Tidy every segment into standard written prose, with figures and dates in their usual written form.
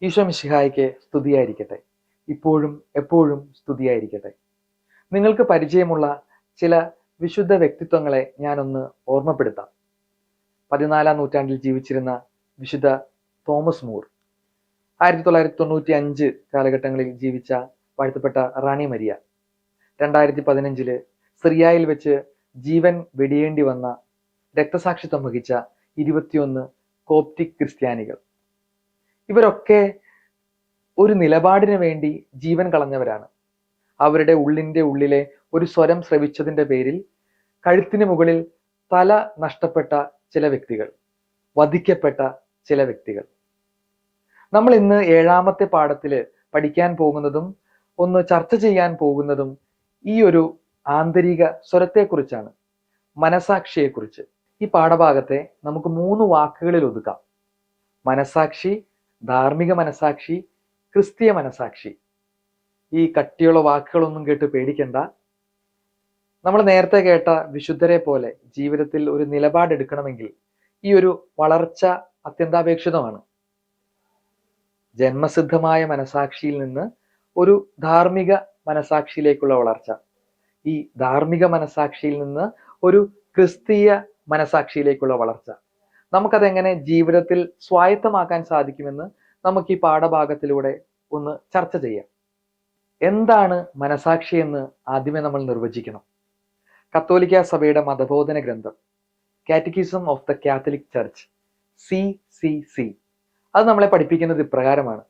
ഈശോ മിശിഹായ്ക്ക് സ്തുതിയായിരിക്കട്ടെ. ഇപ്പോഴും എപ്പോഴും സ്തുതിയായിരിക്കട്ടെ. നിങ്ങൾക്ക് പരിചയമുള്ള ചില വിശുദ്ധ വ്യക്തിത്വങ്ങളെ ഞാനൊന്ന് ഓർമ്മപ്പെടുത്താം. 14-ാം നൂറ്റാണ്ടിൽ ജീവിച്ചിരുന്ന വിശുദ്ധ തോമസ് മൂർ, 1995 കാലഘട്ടങ്ങളിൽ ജീവിച്ച വാഴ്ത്തപ്പെട്ട റാണി മരിയ, 2015 സിറിയയിൽ വെച്ച് ജീവൻ വെടിയേണ്ടി വന്ന രക്തസാക്ഷിത്വം വഹിച്ച 21 കോപ്റ്റിക് ക്രിസ്ത്യാനികൾ. ഇവരൊക്കെ ഒരു നിലപാടിന് വേണ്ടി ജീവൻ കളഞ്ഞവരാണ്. അവരുടെ ഉള്ളിലെ ഒരു സ്വരം ശ്രവിച്ചതിന്റെ പേരിൽ കഴുത്തിന് മുകളിൽ തല നഷ്ടപ്പെട്ട ചില വ്യക്തികൾ, വധിക്കപ്പെട്ട ചില വ്യക്തികൾ. നമ്മൾ ഇന്ന് 7ാമത്തെ പാഠത്തില് പഠിക്കാൻ പോകുന്നതും ഒന്ന് ചർച്ച ചെയ്യാൻ പോകുന്നതും ഈ ഒരു ആന്തരിക സ്വരത്തെക്കുറിച്ചാണ്, മനസാക്ഷിയെക്കുറിച്ച്. ഈ പാഠഭാഗത്തെ നമുക്ക് 3 വാക്കുകളിൽ ഒതുക്കാം: മനസാക്ഷി, ധാർമ്മിക മനസാക്ഷി, ക്രിസ്തീയ മനസാക്ഷി. ഈ കട്ടിയുള്ള വാക്കുകളൊന്നും കേട്ട് പേടിക്കണ്ട. നമ്മൾ നേരത്തെ കേട്ട വിശുദ്ധരെ പോലെ ജീവിതത്തിൽ ഒരു നിലപാടെടുക്കണമെങ്കിൽ ഈ ഒരു വളർച്ച അത്യന്താപേക്ഷിതമാണ്. ജന്മസിദ്ധമായ മനസാക്ഷിയിൽ നിന്ന് ഒരു ധാർമ്മിക മനസാക്ഷിയിലേക്കുള്ള വളർച്ച, ഈ ധാർമ്മിക മനസാക്ഷിയിൽ നിന്ന് ഒരു ക്രിസ്തീയ മനസാക്ഷിയിലേക്കുള്ള വളർച്ച, നമുക്കതെങ്ങനെ ജീവിതത്തിൽ സ്വായത്തമാക്കാൻ സാധിക്കുമെന്ന് നമുക്ക് ഈ പാഠഭാഗത്തിലൂടെ ഒന്ന് ചർച്ച ചെയ്യാം. എന്താണ് മനസാക്ഷി എന്ന് ആദ്യമേ നമ്മൾ നിർവചിക്കണം. കത്തോലിക്ക സഭയുടെ മതബോധന ഗ്രന്ഥം catechism of the Catholic church CCC അത് നമ്മളെ പഠിപ്പിക്കുന്നത് ഇപ്രകാരമാണ്: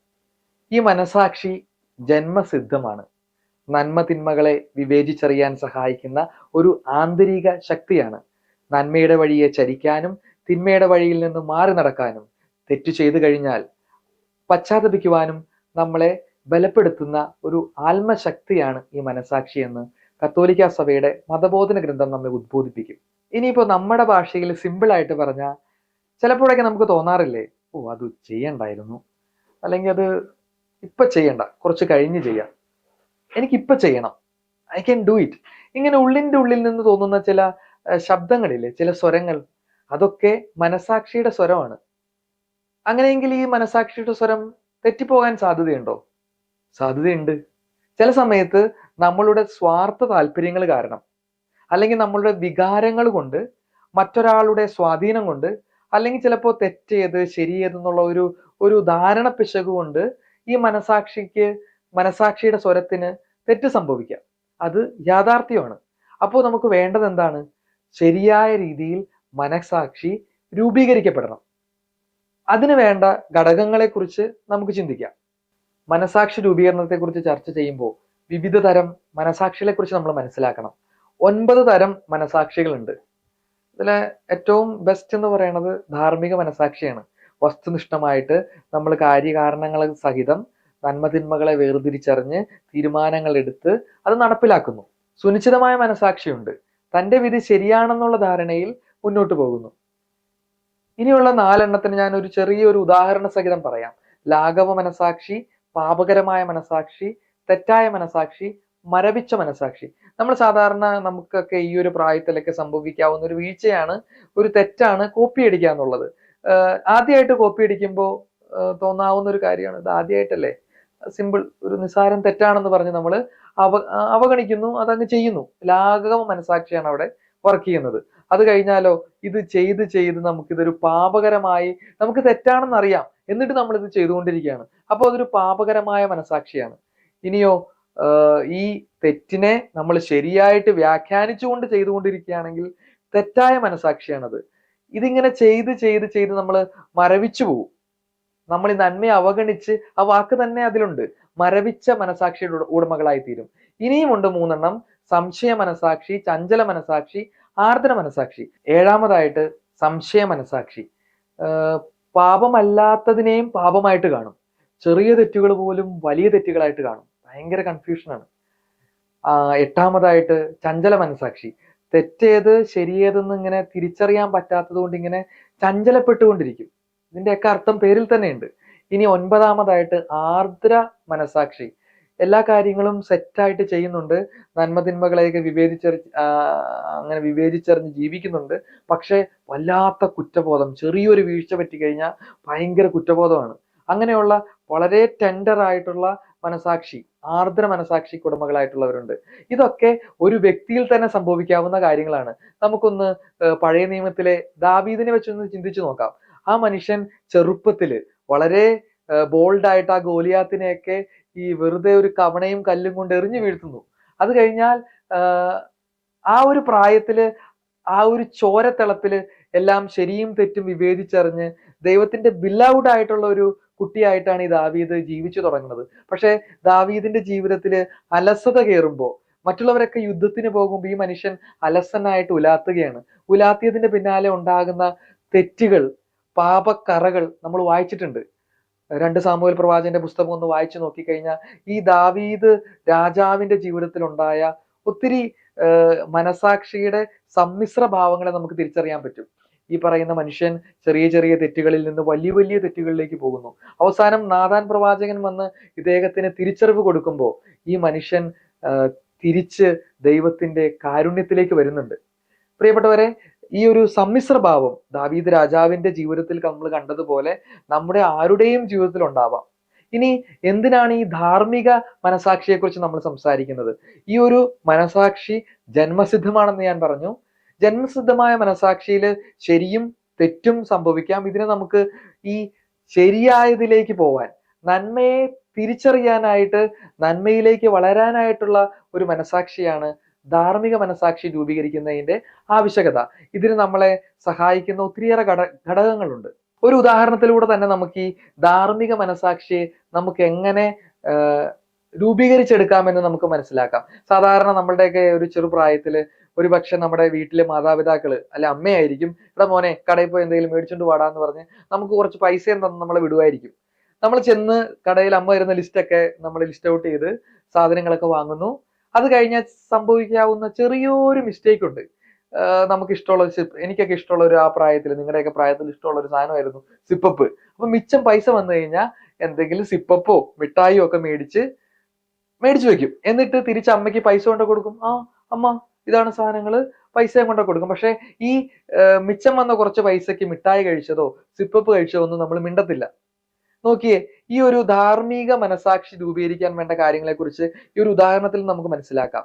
ഈ മനസാക്ഷി ജന്മസിദ്ധമാണ്. നന്മ തിന്മകളെ വിവേചിച്ചറിയാൻ സഹായിക്കുന്ന ഒരു ആന്തരിക ശക്തിയാണ്. നന്മയുടെ വഴിയെ ചരിക്കാനും തിന്മയുടെ വഴിയിൽ നിന്ന് മാറി നടക്കാനും തെറ്റു ചെയ്തു കഴിഞ്ഞാൽ പശ്ചാത്തപിക്കുവാനും നമ്മളെ ബലപ്പെടുത്തുന്ന ഒരു ആത്മശക്തിയാണ് ഈ മനസാക്ഷി എന്ന് കത്തോലിക്ക സഭയുടെ മതബോധന ഗ്രന്ഥം നമ്മെ ഉദ്ബോധിപ്പിക്കും. ഇനിയിപ്പോ നമ്മുടെ ഭാഷയിൽ സിമ്പിൾ ആയിട്ട് പറഞ്ഞാൽ ചിലപ്പോഴൊക്കെ നമുക്ക് തോന്നാറില്ലേ, അത് ചെയ്യണ്ടായിരുന്നു, അല്ലെങ്കിൽ അത് ഇപ്പൊ ചെയ്യണ്ട, കുറച്ച് കഴിഞ്ഞ് ചെയ്യാം, എനിക്കിപ്പൊ ചെയ്യണം, ഐ ക്യാൻ ഡു ഇറ്റ്. ഇങ്ങനെ ഉള്ളിന്റെ ഉള്ളിൽ നിന്ന് തോന്നുന്ന ചില ശബ്ദങ്ങളില്ലേ, ചില സ്വരങ്ങൾ, അതൊക്കെ മനസാക്ഷിയുടെ സ്വരമാണ്. അങ്ങനെയെങ്കിൽ ഈ മനസാക്ഷിയുടെ സ്വരം തെറ്റിപ്പോകാൻ സാധ്യതയുണ്ടോ? സാധ്യതയുണ്ട്. ചില സമയത്ത് നമ്മളുടെ സ്വാർത്ഥ താല്പര്യങ്ങൾ കാരണം, അല്ലെങ്കിൽ നമ്മളുടെ വികാരങ്ങൾ കൊണ്ട്, മറ്റൊരാളുടെ സ്വാധീനം കൊണ്ട്, അല്ലെങ്കിൽ ചിലപ്പോൾ തെറ്റേത് ശരിയേതെന്നുള്ള ഒരു ധാരണ പിശക് കൊണ്ട് ഈ മനസാക്ഷിയുടെ സ്വരത്തിന് തെറ്റ് സംഭവിക്കാം. അത് യാഥാർത്ഥ്യമാണ്. അപ്പോൾ നമുക്ക് വേണ്ടത് എന്താണ്? ശരിയായ രീതിയിൽ മനസാക്ഷി രൂപീകരിക്കപ്പെടണം. അതിന് വേണ്ട ഘടകങ്ങളെ കുറിച്ച് നമുക്ക് ചിന്തിക്കാം. മനസാക്ഷി രൂപീകരണത്തെ കുറിച്ച് ചർച്ച ചെയ്യുമ്പോൾ വിവിധ തരം മനസാക്ഷികളെ കുറിച്ച് നമ്മൾ മനസ്സിലാക്കണം. 9 തരം മനസാക്ഷികളുണ്ട്. ഇതിലെ ഏറ്റവും ബെസ്റ്റ് എന്ന് പറയുന്നത് ധാർമ്മിക മനസാക്ഷിയാണ്. വസ്തുനിഷ്ഠമായിട്ട് നമ്മൾ കാര്യകാരണങ്ങൾ സഹിതം നന്മതിന്മകളെ വേർതിരിച്ചറിഞ്ഞ് തീരുമാനങ്ങൾ എടുത്ത് അത് നടപ്പിലാക്കുന്നു. സുനിശ്ചിതമായ മനസാക്ഷിയുണ്ട്. തൻ്റെ വിധി ശരിയാണെന്നുള്ള ധാരണയിൽ മുന്നോട്ട് പോകുന്നു. ഇനിയുള്ള 4 എണ്ണത്തിന് ഞാൻ ഒരു ചെറിയൊരു ഉദാഹരണ സഹിതം പറയാം. ലാഘവ മനസാക്ഷി, പാപകരമായ മനസാക്ഷി, തെറ്റായ മനസാക്ഷി, മരവിച്ച മനസാക്ഷി. നമ്മൾ സാധാരണ നമുക്കൊക്കെ ഈ ഒരു പ്രായത്തിലൊക്കെ സംഭവിക്കാവുന്ന ഒരു വീഴ്ചയാണ്, ഒരു തെറ്റാണ് കോപ്പി അടിക്കുക എന്നുള്ളത്. ആദ്യമായിട്ട് കോപ്പി അടിക്കുമ്പോൾ തോന്നാവുന്ന ഒരു കാര്യമാണ്, ഇത് ആദ്യമായിട്ടല്ലേ, സിമ്പിൾ ഒരു നിസ്സാരം തെറ്റാണെന്ന് പറഞ്ഞ് നമ്മൾ അവഗണിക്കുന്നു, അതങ്ങ് ചെയ്യുന്നു. ലാഘവ മനസാക്ഷിയാണ് അവിടെ വർക്ക് ചെയ്യുന്നത്. അത് കഴിഞ്ഞാലോ, ഇത് ചെയ്ത് നമുക്കിതൊരു പാപകരമായി, നമുക്ക് തെറ്റാണെന്ന് അറിയാം, എന്നിട്ട് നമ്മൾ ഇത് ചെയ്തുകൊണ്ടിരിക്കുകയാണ്. അപ്പോൾ അതൊരു പാപകരമായ മനസാക്ഷിയാണ്. ഇനിയോ, ഈ തെറ്റിനെ നമ്മൾ ശരിയായിട്ട് വ്യാഖ്യാനിച്ചുകൊണ്ട് ചെയ്തുകൊണ്ടിരിക്കുകയാണെങ്കിൽ തെറ്റായ മനസാക്ഷിയാണത്. ഇതിങ്ങനെ ചെയ്ത് നമ്മൾ മരവിച്ചു പോകും. നമ്മൾ ഈ നന്മയെ അവഗണിച്ച്, ആ വാക്ക് തന്നെ അതിലുണ്ട്, മരവിച്ച മനസാക്ഷിയുടെ ഉടമകളായി തീരും. ഇനിയുമുണ്ട് 3 എണ്ണം: സംശയ മനസാക്ഷി, ചഞ്ചല മനസാക്ഷി, ആർദ്ര മനസാക്ഷി. 7ാമതായിട്ട് സംശയ മനസാക്ഷി. പാപമല്ലാത്തതിനെയും പാപമായിട്ട് കാണും. ചെറിയ തെറ്റുകൾ പോലും വലിയ തെറ്റുകളായിട്ട് കാണും. ഭയങ്കര കൺഫ്യൂഷനാണ്. 8ാമതായിട്ട് ചഞ്ചല മനസാക്ഷി. തെറ്റേത് ശരിയേതെന്ന് ഇങ്ങനെ തിരിച്ചറിയാൻ പറ്റാത്തത് കൊണ്ട് ഇങ്ങനെ ചഞ്ചലപ്പെട്ടുകൊണ്ടിരിക്കും. ഇതിന്റെയൊക്കെ അർത്ഥം പേരിൽ തന്നെയുണ്ട്. ഇനി 9ാമതായിട്ട് ആർദ്ര മനസാക്ഷി. എല്ലാ കാര്യങ്ങളും സെറ്റായിട്ട് ചെയ്യുന്നുണ്ട്, നന്മതിന്മകളെയൊക്കെ അങ്ങനെ വിവേചിച്ചറിഞ്ഞ് ജീവിക്കുന്നുണ്ട്. പക്ഷെ വല്ലാത്ത കുറ്റബോധം, ചെറിയൊരു വീഴ്ച പറ്റിക്കഴിഞ്ഞാൽ ഭയങ്കര കുറ്റബോധമാണ്. അങ്ങനെയുള്ള വളരെ ടെൻഡർ ആയിട്ടുള്ള മനസാക്ഷി, ആർദ്ര മനസാക്ഷിക്ക് ഉടമകളായിട്ടുള്ളവരുണ്ട്. ഇതൊക്കെ ഒരു വ്യക്തിയിൽ തന്നെ സംഭവിക്കാവുന്ന കാര്യങ്ങളാണ്. നമുക്കൊന്ന് പഴയ നിയമത്തിലെ ദാവീദിനെ വെച്ചൊന്ന് ചിന്തിച്ചു നോക്കാം. ആ മനുഷ്യൻ ചെറുപ്പത്തില് വളരെ ബോൾഡായിട്ട് ആ ഗോലിയാത്തിനെയൊക്കെ ഈ വെറുതെ ഒരു കവണയും കല്ലും കൊണ്ട് എറിഞ്ഞു വീഴ്ത്തുന്നു. അത് കഴിഞ്ഞാൽ ആ ഒരു പ്രായത്തില്, ആ ഒരു ചോരത്തിളപ്പില് എല്ലാം ശരിയും തെറ്റും വിവേചിച്ചറിഞ്ഞ് ദൈവത്തിന്റെ ബിലൗഡ് ആയിട്ടുള്ള ഒരു കുട്ടിയായിട്ടാണ് ഈ ദാവീദ് ജീവിച്ചു തുടങ്ങുന്നത്. പക്ഷെ ദാവീദിന്റെ ജീവിതത്തില് അലസത കയറുമ്പോ, മറ്റുള്ളവരൊക്കെ യുദ്ധത്തിന് പോകുമ്പോൾ ഈ മനുഷ്യൻ അലസനായിട്ട് ഉലാത്തുകയാണ്. ഉലാത്തിയതിന്റെ പിന്നാലെ ഉണ്ടാകുന്ന തെറ്റുകൾ, പാപക്കറകൾ നമ്മൾ വായിച്ചിട്ടുണ്ട്. 2 സാമുവേൽ പ്രവാചകന്റെ പുസ്തകം ഒന്ന് വായിച്ചു നോക്കിക്കഴിഞ്ഞാൽ ഈ ദാവീദ് രാജാവിന്റെ ജീവിതത്തിൽ ഉണ്ടായ ഒത്തിരി മനസാക്ഷിയുടെ സമ്മിശ്ര ഭാവങ്ങളെ നമുക്ക് തിരിച്ചറിയാൻ പറ്റും. ഈ പറയുന്ന മനുഷ്യൻ ചെറിയ ചെറിയ തെറ്റുകളിൽ നിന്ന് വലിയ വലിയ തെറ്റുകളിലേക്ക് പോകുന്നു. അവസാനം നാഥാൻ പ്രവാചകൻ വന്ന് ഇദ്ദേഹത്തിന് തിരിച്ചറിവ് കൊടുക്കുമ്പോൾ ഈ മനുഷ്യൻ തിരിച്ച് ദൈവത്തിന്റെ കാരുണ്യത്തിലേക്ക് വരുന്നുണ്ട്. പ്രിയപ്പെട്ടവരെ, ഈ ഒരു സമ്മിശ്ര ഭാവം ദാവീദ് രാജാവിന്റെ ജീവിതത്തിൽ നമ്മൾ കണ്ടതുപോലെ നമ്മുടെ ആരുടെയും ജീവിതത്തിൽ ഉണ്ടാവാം. ഇനി എന്തിനാണ് ഈ ധാർമ്മിക മനസാക്ഷിയെ കുറിച്ച് നമ്മൾ സംസാരിക്കുന്നത്? ഈ ഒരു മനസാക്ഷി ജന്മസിദ്ധമാണെന്ന് ഞാൻ പറഞ്ഞു. ജന്മസിദ്ധമായ മനസാക്ഷിയിൽ ശരിയും തെറ്റും സംഭവിക്കാം. ഇതിനെ നമുക്ക് ഈ ശരിയായതിലേക്ക് പോവാൻ, നന്മയെ തിരിച്ചറിയാനായിട്ട്, നന്മയിലേക്ക് വളരാനായിട്ടുള്ള ഒരു മനസാക്ഷിയാണ് ധാർമ്മിക മനസാക്ഷി രൂപീകരിക്കുന്നതിന്റെ ആവശ്യകത. ഇതിന് നമ്മളെ സഹായിക്കുന്ന ഒത്തിരിയേറെ ഘടകങ്ങളുണ്ട്. ഒരു ഉദാഹരണത്തിലൂടെ തന്നെ നമുക്ക് ഈ ധാർമ്മിക മനസാക്ഷിയെ നമുക്ക് എങ്ങനെ രൂപീകരിച്ചെടുക്കാമെന്ന് നമുക്ക് മനസ്സിലാക്കാം. സാധാരണ നമ്മളുടെയൊക്കെ ഒരു ചെറുപ്രായത്തില് ഒരുപക്ഷെ നമ്മുടെ വീട്ടിലെ മാതാപിതാക്കള് അല്ലെ അമ്മയായിരിക്കും, ഇവിടെ മോനെ കടയിൽ പോയി എന്തെങ്കിലും മേടിച്ചോണ്ട് വാടാന്ന് പറഞ്ഞ് നമുക്ക് കുറച്ച് പൈസയും തന്ന് നമ്മളെ വിടുവായിരിക്കും. നമ്മൾ ചെന്ന് കടയിൽ അമ്മ വരുന്ന ലിസ്റ്റൊക്കെ നമ്മൾ ലിസ്റ്റ് ഔട്ട് ചെയ്ത് സാധനങ്ങളൊക്കെ വാങ്ങുന്നു. അത് കഴിഞ്ഞാൽ സംഭവിക്കാവുന്ന ചെറിയൊരു മിസ്റ്റേക്ക് ഉണ്ട്. നമുക്ക് ഇഷ്ടമുള്ള എനിക്കൊക്കെ ഇഷ്ടമുള്ള ഒരു, ആ പ്രായത്തിൽ, നിങ്ങളുടെയൊക്കെ പ്രായത്തിൽ ഇഷ്ടമുള്ള ഒരു സാധനമായിരുന്നു സിപ്പപ്പ്. അപ്പൊ മിച്ചം പൈസ വന്നു കഴിഞ്ഞാൽ എന്തെങ്കിലും സിപ്പപ്പോ മിഠായിയോ ഒക്കെ മേടിച്ചു വെക്കും. എന്നിട്ട് തിരിച്ച് അമ്മയ്ക്ക് പൈസ കൊണ്ട് കൊടുക്കും. ആ അമ്മ ഇതാണ് സാധനങ്ങള്, പൈസയും കൊണ്ട് കൊടുക്കും. പക്ഷെ ഈ മിച്ചം വന്ന കുറച്ച് പൈസക്ക് മിഠായി കഴിച്ചതോ സിപ്പപ്പ് കഴിച്ചതോ ഒന്നും നമ്മൾ മിണ്ടത്തില്ല. നോക്കിയേ, ഈ ഒരു ധാർമ്മിക മനസാക്ഷി രൂപീകരിക്കാൻ വേണ്ട കാര്യങ്ങളെ കുറിച്ച് ഈ ഒരു ഉദാഹരണത്തിൽ നമുക്ക് മനസ്സിലാക്കാം.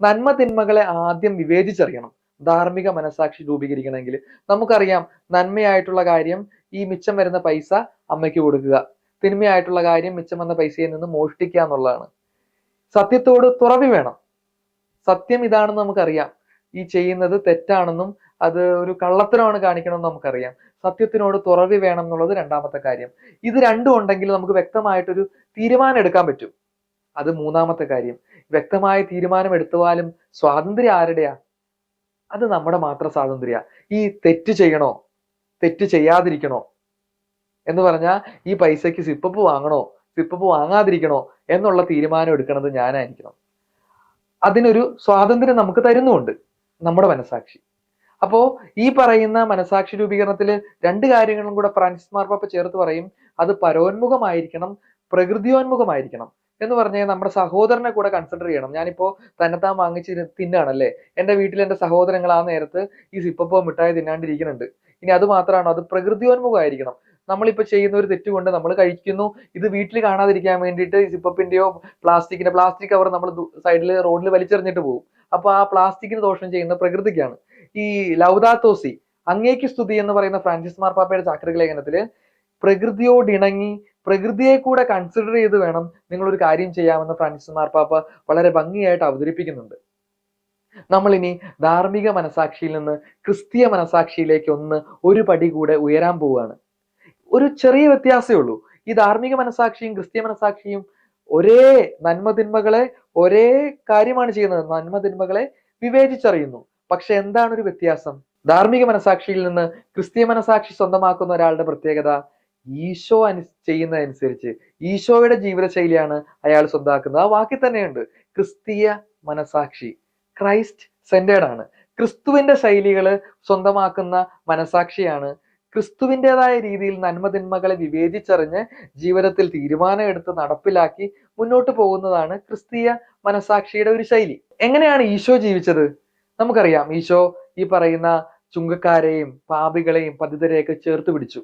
നന്മ തിന്മകളെ ആദ്യം വിവേചിച്ചറിയണം. ധാർമ്മിക മനസാക്ഷി രൂപീകരിക്കണമെങ്കിൽ നമുക്കറിയാം, നന്മയായിട്ടുള്ള കാര്യം ഈ മിച്ചം വരുന്ന പൈസ അമ്മയ്ക്ക് കൊടുക്കുക, തിന്മയായിട്ടുള്ള കാര്യം മിച്ചം വന്ന പൈസയിൽ നിന്ന് മോഷ്ടിക്കുക എന്നുള്ളതാണ്. സത്യത്തോട് തുറവി വേണം. സത്യം ഇതാണെന്ന് നമുക്കറിയാം, ഈ ചെയ്യുന്നത് തെറ്റാണെന്നും അത് ഒരു കള്ളത്തരമാണ് കാണിക്കണമെന്ന് നമുക്കറിയാം. സത്യത്തിനോട് തുറവി വേണം എന്നുള്ളത് രണ്ടാമത്തെ കാര്യം. ഇത് രണ്ടും ഉണ്ടെങ്കിൽ നമുക്ക് വ്യക്തമായിട്ടൊരു തീരുമാനം എടുക്കാൻ പറ്റും. അത് മൂന്നാമത്തെ കാര്യം. വ്യക്തമായ തീരുമാനം എടുത്താലും സ്വാതന്ത്ര്യം ആരുടെയാ? അത് നമ്മുടെ മാത്രം സ്വാതന്ത്ര്യ. ഈ തെറ്റ് ചെയ്യണോ തെറ്റ് ചെയ്യാതിരിക്കണോ എന്ന് പറഞ്ഞാൽ, ഈ പൈസക്ക് സിപ്പപ്പ് വാങ്ങണോ സിപ്പപ്പ് വാങ്ങാതിരിക്കണോ എന്നുള്ള തീരുമാനം എടുക്കുന്നത് ഞാനായിരിക്കണം. അതിനൊരു സ്വാതന്ത്ര്യം നമുക്ക് തരുന്നുമുണ്ട് നമ്മുടെ മനസാക്ഷി. അപ്പോ ഈ പറയുന്ന മനസാക്ഷി രൂപീകരണത്തില് 2 കാര്യങ്ങളും കൂടെ ഫ്രാൻസിസ് മാർപ്പാപ്പ ചേർത്ത് പറയും. അത് പരോന്മുഖമായിരിക്കണം, പ്രകൃതിയോന്മുഖമായിരിക്കണം. എന്ന് പറഞ്ഞാൽ നമ്മുടെ സഹോദരനെ കൂടെ കൺസിഡർ ചെയ്യണം. ഞാനിപ്പോ തന്നെത്താൻ വാങ്ങിച്ച് തിന്നാണല്ലേ, എന്റെ വീട്ടിൽ എന്റെ സഹോദരങ്ങൾ ആ നേരത്ത് ഈ സിപ്പപ്പോ മിഠായി തിന്നാണ്ടിരിക്കുന്നുണ്ട്. ഇനി അത് മാത്രമാണോ? അത് പ്രകൃതിയോന്മുഖമായിരിക്കണം. നമ്മളിപ്പോ ചെയ്യുന്ന ഒരു തെറ്റുകൊണ്ട് നമ്മൾ കഴിക്കുന്നു, ഇത് വീട്ടിൽ കാണാതിരിക്കാൻ വേണ്ടിയിട്ട് സിപ്പപ്പിന്റെയോ പ്ലാസ്റ്റിക് കവർ നമ്മൾ സൈഡിൽ റോഡിൽ വലിച്ചെറിഞ്ഞിട്ട് പോകും. അപ്പൊ ആ പ്ലാസ്റ്റിക്കിന് ദോഷം ചെയ്യുന്ന പ്രകൃതിക്കാണ്. ഈ ലൗദാത്തോസി, അങ്ങേക്ക് സ്തുതി എന്ന് പറയുന്ന ഫ്രാൻസിസ് മാർപ്പാപ്പയുടെ ചാക്രിക ലേഖനത്തില് പ്രകൃതിയോട് ഇണങ്ങി പ്രകൃതിയെ കൂടെ കൺസിഡർ ചെയ്ത് വേണം നിങ്ങളൊരു കാര്യം ചെയ്യാമെന്ന് ഫ്രാൻസിസ് മാർപ്പാപ്പ വളരെ ഭംഗിയായിട്ട് അവതരിപ്പിക്കുന്നുണ്ട്. നമ്മൾ ഇനി ധാർമ്മിക മനസാക്ഷിയിൽ നിന്ന് ക്രിസ്തീയ മനസാക്ഷിയിലേക്ക് ഒരു പടി കൂടെ ഉയരാൻ പോവുകയാണ്. ഒരു ചെറിയ വ്യത്യാസമേ ഉള്ളൂ. ഈ ധാർമ്മിക മനസാക്ഷിയും ക്രിസ്തീയ മനസാക്ഷിയും ഒരേ നന്മതിന്മകളെ ഒരേ കാര്യമാണ് ചെയ്യുന്നത്. നന്മതിന്മകളെ വിവേചിച്ചറിയുന്നു. പക്ഷെ എന്താണ് ഒരു വ്യത്യാസം? ധാർമ്മിക മനസാക്ഷിയിൽ നിന്ന് ക്രിസ്തീയ മനസാക്ഷി സ്വന്തമാക്കുന്ന ഒരാളുടെ പ്രത്യേകത, ഈശോ ചെയ്യുന്നതനുസരിച്ച് ഈശോയുടെ ജീവിതശൈലിയാണ് അയാൾ സ്വന്തമാക്കുന്നത്. ആ വാക്കിൽ തന്നെയുണ്ട്, ക്രിസ്തീയ മനസാക്ഷി ക്രൈസ്റ്റ് സെന്റേർഡ് ആണ്. ക്രിസ്തുവിന്റെ ശൈലികള് സ്വന്തമാക്കുന്ന മനസാക്ഷിയാണ്. ക്രിസ്തുവിൻ്റെതായ രീതിയിൽ നന്മതിന്മകളെ വിവേചിച്ചറിഞ്ഞ് ജീവിതത്തിൽ തീരുമാനം എടുത്ത് നടപ്പിലാക്കി മുന്നോട്ട് പോകുന്നതാണ് ക്രിസ്തീയ മനസാക്ഷിയുടെ ഒരു ശൈലി. എങ്ങനെയാണ് ഈശോ ജീവിച്ചത്? നമുക്കറിയാം, ഈശോ ഈ പറയുന്ന ചുങ്കക്കാരെയും പാപികളെയും പതിതരെയൊക്കെ ചേർത്ത് പിടിച്ചു.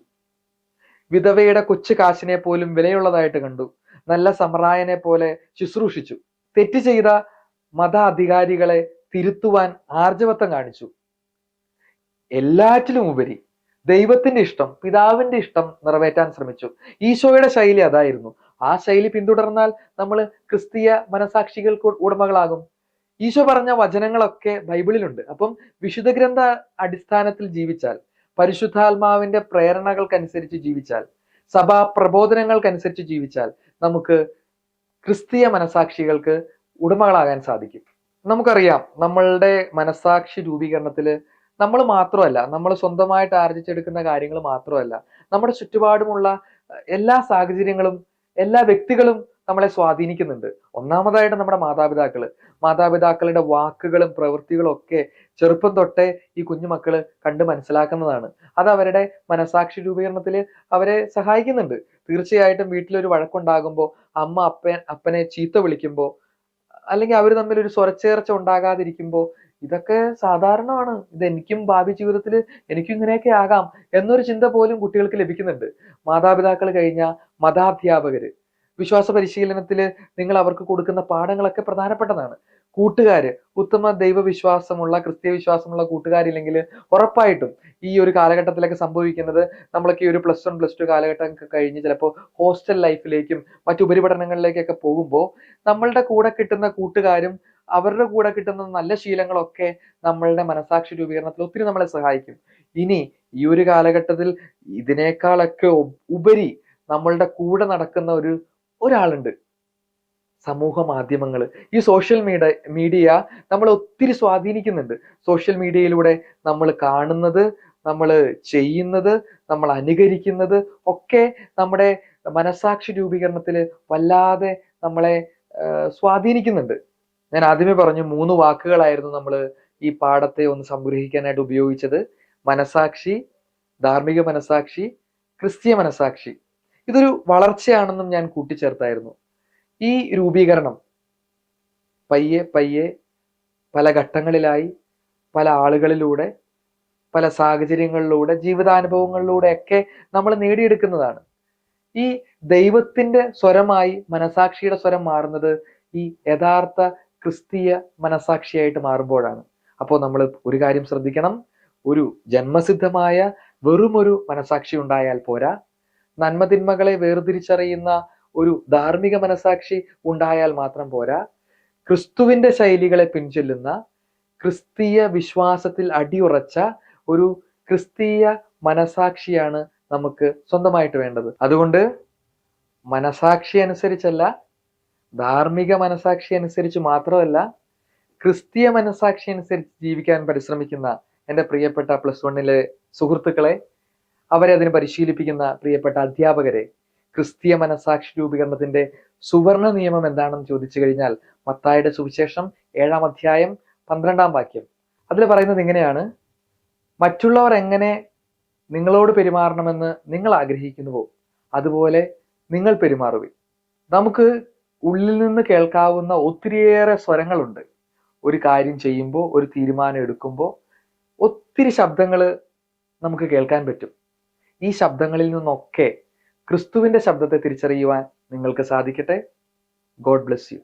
വിധവയുടെ കൊച്ചു കാശിനെ പോലും വിലയുള്ളതായിട്ട് കണ്ടു. നല്ല സമറായനെ പോലെ ശുശ്രൂഷിച്ചു. തെറ്റ് ചെയ്ത മത അധികാരികളെ തിരുത്തുവാൻ ആർജവത്വം കാണിച്ചു. എല്ലാറ്റിലും ഉപരി ദൈവത്തിന്റെ ഇഷ്ടം, പിതാവിന്റെ ഇഷ്ടം നിറവേറ്റാൻ ശ്രമിച്ചു. ഈശോയുടെ ശൈലി അതായിരുന്നു. ആ ശൈലി പിന്തുടർന്നാൽ നമ്മൾ ക്രിസ്തീയ മനസാക്ഷികൾക്ക് ഉടമകളാകും. ഈശോ പറഞ്ഞ വചനങ്ങളൊക്കെ ബൈബിളിലുണ്ട്. അപ്പം വിശുദ്ധ ഗ്രന്ഥ അടിസ്ഥാനത്തിൽ ജീവിച്ചാൽ, പരിശുദ്ധാത്മാവിന്റെ പ്രേരണകൾക്കനുസരിച്ച് ജീവിച്ചാൽ, സഭാ പ്രബോധനങ്ങൾക്കനുസരിച്ച് ജീവിച്ചാൽ നമുക്ക് ക്രിസ്തീയ മനസാക്ഷികൾക്ക് ഉടമകളാകാൻ സാധിക്കും. നമുക്കറിയാം, നമ്മളുടെ മനസാക്ഷി രൂപീകരണത്തില് നമ്മൾ മാത്രമല്ല, നമ്മൾ സ്വന്തമായിട്ട് ആർജിച്ചെടുക്കുന്ന കാര്യങ്ങൾ മാത്രമല്ല, നമ്മുടെ ചുറ്റുപാടുമുള്ള എല്ലാ സാഹചര്യങ്ങളും എല്ലാ വ്യക്തികളും നമ്മളെ സ്വാധീനിക്കുന്നുണ്ട്. ഒന്നാമതായിട്ട് നമ്മുടെ മാതാപിതാക്കളുടെ വാക്കുകളും പ്രവൃത്തികളും ഒക്കെ ചെറുപ്പം തൊട്ടേ ഈ കുഞ്ഞുമക്കള് കണ്ട് മനസ്സിലാക്കുന്നതാണ്. അത് അവരുടെ മനസാക്ഷി രൂപീകരണത്തിൽ അവരെ സഹായിക്കുന്നുണ്ട്. തീർച്ചയായിട്ടും വീട്ടിലൊരു വഴക്കുണ്ടാകുമ്പോൾ അമ്മ അപ്പനെ ചീത്ത വിളിക്കുമ്പോൾ, അല്ലെങ്കിൽ അവർ തമ്മിൽ ഒരു സ്വരച്ചേർച്ച ഉണ്ടാകാതിരിക്കുമ്പോൾ, ഇതൊക്കെ സാധാരണമാണ്, ഇത് എനിക്കും ഭാവി ജീവിതത്തിൽ എനിക്കും ഇങ്ങനെയൊക്കെ ആകാം എന്നൊരു ചിന്ത പോലും കുട്ടികൾക്ക് ലഭിക്കുന്നുണ്ട്. മാതാപിതാക്കൾ കഴിഞ്ഞ മതാധ്യാപകര്, വിശ്വാസ പരിശീലനത്തിൽ നിങ്ങൾ അവർക്ക് കൊടുക്കുന്ന പാഠങ്ങളൊക്കെ പ്രധാനപ്പെട്ടതാണ്. കൂട്ടുകാര്, ഉത്തമ ദൈവവിശ്വാസമുള്ള ക്രിസ്തീയ വിശ്വാസമുള്ള കൂട്ടുകാരില്ലെങ്കിൽ ഉറപ്പായിട്ടും ഈ ഒരു കാലഘട്ടത്തിലൊക്കെ സംഭവിക്കുന്നത്, നമ്മളൊക്കെ ഈ ഒരു +1 +2 കാലഘട്ടം കഴിഞ്ഞ് ചിലപ്പോൾ ഹോസ്റ്റൽ ലൈഫിലേക്കും മറ്റു ഉപരിപഠനങ്ങളിലേക്കൊക്കെ പോകുമ്പോൾ നമ്മളുടെ കൂടെ കിട്ടുന്ന കൂട്ടുകാരും അവരുടെ കൂടെ കിട്ടുന്ന നല്ല ശീലങ്ങളൊക്കെ നമ്മളുടെ മനസാക്ഷി രൂപീകരണത്തിൽ ഒത്തിരി നമ്മളെ സഹായിക്കും. ഇനി ഈ ഒരു കാലഘട്ടത്തിൽ ഇതിനേക്കാളൊക്കെ ഉപരി നമ്മളുടെ കൂടെ നടക്കുന്ന ഒരാളുണ്ട്, സമൂഹ മാധ്യമങ്ങൾ. ഈ സോഷ്യൽ മീഡിയ നമ്മൾ ഒത്തിരി സ്വാധീനിക്കുന്നുണ്ട്. സോഷ്യൽ മീഡിയയിലൂടെ നമ്മൾ കാണുന്നത്, നമ്മൾ ചെയ്യുന്നത്, നമ്മൾ അനുകരിക്കുന്നത് ഒക്കെ നമ്മുടെ മനസാക്ഷി രൂപീകരണത്തിൽ വല്ലാതെ നമ്മളെ സ്വാധീനിക്കുന്നുണ്ട്. ഞാൻ ആദ്യമേ പറഞ്ഞു, 3 വാക്കുകളായിരുന്നു നമ്മൾ ഈ പാഠത്തെ ഒന്ന് സംഗ്രഹിക്കാനായിട്ട് ഉപയോഗിച്ചത്: മനസാക്ഷി, ധാർമ്മിക മനസാക്ഷി, ക്രിസ്തീയ മനസാക്ഷി. ഇതൊരു വളർച്ചയാണെന്നും ഞാൻ കൂട്ടിച്ചേർത്തായിരുന്നു. ഈ രൂപീകരണം പയ്യെ പയ്യെ പല ഘട്ടങ്ങളിലായി, പല ആളുകളിലൂടെ, പല സാഹചര്യങ്ങളിലൂടെ, ജീവിതാനുഭവങ്ങളിലൂടെ ഒക്കെ നമ്മൾ നേടിയെടുക്കുന്നതാണ്. ഈ ദൈവത്തിന്റെ സ്വരമായി മനസാക്ഷിയുടെ സ്വരം മാറുന്നത് ഈ യഥാർത്ഥ ക്രിസ്തീയ മനസാക്ഷിയായിട്ട് മാറുമ്പോഴാണ്. അപ്പോൾ നമ്മൾ ഒരു കാര്യം ശ്രദ്ധിക്കണം: ഒരു ജന്മസിദ്ധമായ വെറുമൊരു മനസാക്ഷി ഉണ്ടായാൽ പോരാ, നന്മതിന്മകളെ വേർതിരിച്ചറിയുന്ന ഒരു ധാർമ്മിക മനസാക്ഷി ഉണ്ടായാൽ മാത്രം പോരാ. ക്രിസ്തുവിന്റെ ശൈലികളെ പിൻചെല്ലുന്ന, ക്രിസ്തീയ വിശ്വാസത്തിൽ അടിയുറച്ച ഒരു ക്രിസ്തീയ മനസാക്ഷിയാണ് നമുക്ക് സ്വന്തമായിട്ട് വേണ്ടത്. അതുകൊണ്ട് മനസാക്ഷി അനുസരിച്ചല്ല, ധാർമ്മിക മനസാക്ഷി അനുസരിച്ച് മാത്രമല്ല, ക്രിസ്തീയ മനസാക്ഷി അനുസരിച്ച് ജീവിക്കാൻ പരിശ്രമിക്കുന്ന എൻ്റെ പ്രിയപ്പെട്ട +1 സുഹൃത്തുക്കളെ, അവരെ അതിന് പരിശീലിപ്പിക്കുന്ന പ്രിയപ്പെട്ട അധ്യാപകരെ, ക്രിസ്തീയ മനസാക്ഷി രൂപീകരണത്തിന്റെ സുവർണ നിയമം എന്താണെന്ന് ചോദിച്ചു കഴിഞ്ഞാൽ, മത്തായിയുടെ സുവിശേഷം 7-ാം അധ്യായം 12-ാം വാക്യം. അതിൽ പറയുന്നത് ഇങ്ങനെയാണ്: മറ്റുള്ളവർ എങ്ങനെ നിങ്ങളോട് പെരുമാറണമെന്ന് നിങ്ങൾ ആഗ്രഹിക്കുന്നുവോ അതുപോലെ നിങ്ങൾ പെരുമാറുവിൻ. നമുക്ക് ഉള്ളിൽ നിന്ന് കേൾക്കാവുന്ന ഒത്തിരിയേറെ സ്വരങ്ങളുണ്ട്. ഒരു കാര്യം ചെയ്യുമ്പോൾ, ഒരു തീരുമാനം എടുക്കുമ്പോൾ ഒത്തിരി ശബ്ദങ്ങൾ നമുക്ക് കേൾക്കാൻ പറ്റും. ഈ ശബ്ദങ്ങളിൽ നിന്നൊക്കെ ക്രിസ്തുവിന്റെ ശബ്ദത്തെ തിരിച്ചറിയുവാൻ നിങ്ങൾക്ക് സാധിക്കട്ടെ. God bless you.